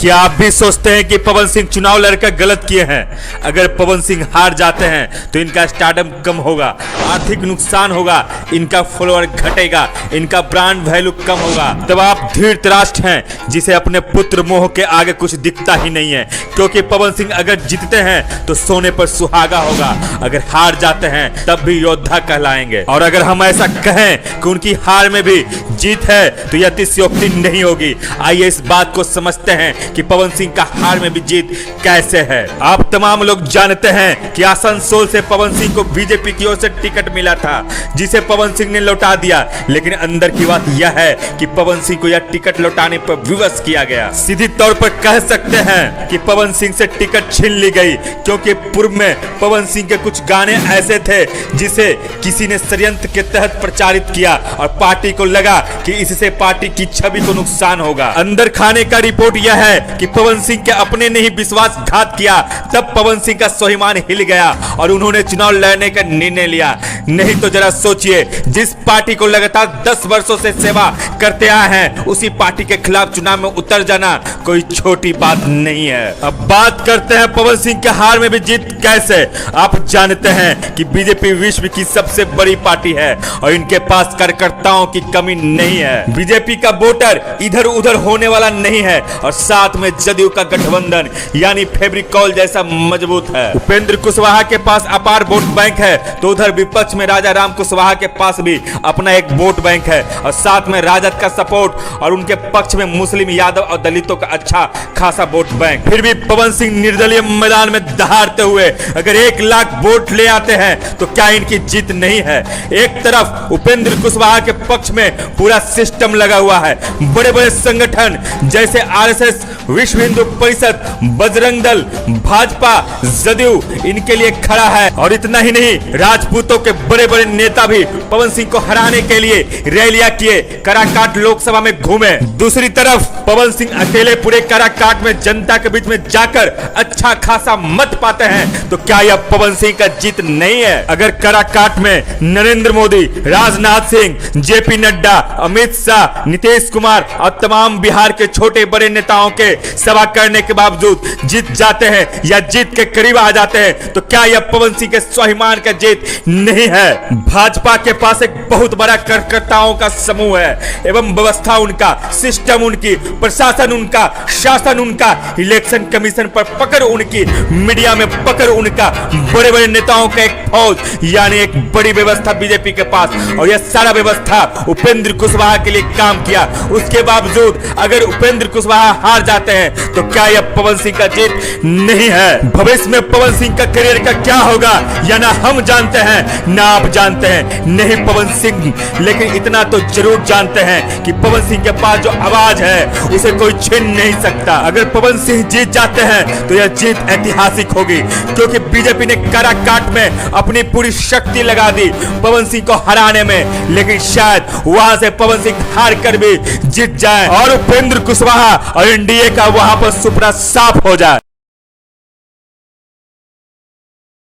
क्या आप भी सोचते हैं कि पवन सिंह चुनाव लड़कर गलत किए हैं? अगर पवन सिंह हार जाते हैं तो इनका स्टारडम कम होगा, आर्थिक नुकसान होगा, इनका फॉलोअर घटेगा, इनका ब्रांड वैल्यू कम होगा। तब आप धृतराष्ट्र हैं जिसे अपने पुत्र मोह के आगे कुछ दिखता ही नहीं है, क्योंकि पवन सिंह अगर जीतते हैं तो सोने पर सुहागा होगा, अगर हार जाते हैं तब भी योद्धा कहलाएंगे। और अगर हम ऐसा कहें कि उनकी हार में भी जीत है तो यह अतिशयोक्ति नहीं होगी। आइए इस बात को समझते हैं कि पवन सिंह का हार में भी जीत कैसे है। आप तमाम लोग जानते हैं कि आसनसोल से पवन सिंह को बीजेपी की ओर से टिकट मिला था, जिसे पवन सिंह ने लौटा दिया। लेकिन अंदर की बात यह है कि पवन सिंह को यह टिकट लौटाने पर विवश किया गया। सीधी तौर पर कह सकते हैं कि पवन सिंह से टिकट छीन ली गई, क्योंकि पूर्व में पवन सिंह के कुछ गाने ऐसे थे जिसे किसी ने षड्यंत्र के तहत प्रचारित किया और पार्टी को लगा कि इससे पार्टी की छवि को नुकसान होगा। अंदर खाने का रिपोर्ट यह है कि पवन सिंह के अपने ने ही विश्वासघात किया, तब पवन सिंह का स्वाभिमान हिल गया और उन्होंने चुनाव लड़ने का निर्णय लिया। नहीं तो जरा सोचिए, जिस पार्टी को लगातार 10 वर्षों से सेवा करते आए हैं, उसी पार्टी के खिलाफ चुनाव में उतर जाना कोई छोटी बात नहीं है। अब बात करते हैं पवन सिंह के हार में भी जीत कैसे। आप जानते हैं कि बीजेपी विश्व की सबसे बड़ी पार्टी है और इनके पास कार्यकर्ताओं की कमी नहीं है। बीजेपी का वोटर इधर उधर होने वाला नहीं है और साथ में जदयू का गठबंधन यानी फेविकोल जैसा मजबूत है। उपेंद्र कुशवाहा के पास अपार वोट बैंक है, तो उधर विपक्ष में राजा राम कुशवाहा के पास भी अपना एक वोट बैंक है और साथ में राजद का सपोर्ट और उनके पक्ष में मुस्लिम, यादव और दलितों का अच्छा खासा वोट बैंक। फिर भी पवन सिंह निर्दलीय मैदान में दहाड़ते हुए अगर 1 लाख वोट ले आते हैं तो क्या इनकी जीत नहीं है? एक तरफ उपेंद्र कुशवाहा के पक्ष में पूरा सिस्टम लगा हुआ है, बड़े बड़े संगठन जैसे आरएसएस, विश्व हिंदू परिषद, बजरंग दल, भाजपा, जदयू इनके लिए खड़ा है। और इतना ही नहीं, राजपूतों के बड़े बड़े नेता भी पवन सिंह को हराने के लिए रैलियां किए, काराकाट लोकसभा में घूमे। दूसरी तरफ पवन सिंह अकेले पूरे काराकाट में जनता के बीच में जाकर अच्छा खासा मत पाते हैं, तो क्या यह पवन सिंह का जीत नहीं है? अगर काराकाट में नरेंद्र मोदी, राजनाथ सिंह, जेपी नड्डा, अमित शाह, नीतीश कुमार और तमाम बिहार के छोटे बड़े नेताओं के सभा करने के बावजूद जीत जाते हैं या जीत के करीब आ जाते हैं, तो क्या यह पवन सिंह के स्वाभिमान का जीत नहीं है? भाजपा के पास एक बहुत बड़ा कार्यकर्ताओं का समूह है एवं व्यवस्था उनका, सिस्टम उनकी, प्रशासन उनका, शासन उनका, इलेक्शन कमीशन पर पकड़ उनकी, मीडिया में पकड़ उनका, बड़े बड़े नेताओं का एक फौज यानी एक बड़ी व्यवस्था बीजेपी के पास। और यह सारा व्यवस्था उपेंद्र कुशवाहा के लिए काम किया। उसके बावजूद अगर उपेंद्र कुशवाहा हार जाते हैं तो क्या यह पवन सिंह का जीत नहीं है? भविष्य में पवन सिंह का करियर का क्या होगा या ना हम जानते हैं ना आप जानते हैं, नहीं पवन सिंह, लेकिन इतना तो जरूर जानते हैं कि पवन सिंह के पास जो आवाज है उसे कोई छीन नहीं सकता। अगर पवन सिंह जीत जाते हैं तो यह जीत ऐतिहासिक होगी, क्योंकि बीजेपी ने काराकाट में अपनी पूरी शक्ति लगा दी पवन सिंह को हराने में, लेकिन शायद वहां से पवन सिंह हार कर भी जीत जाए और उपेंद्र कुशवाहा और एनडीए का वहां पर सुपना साफ हो जाए।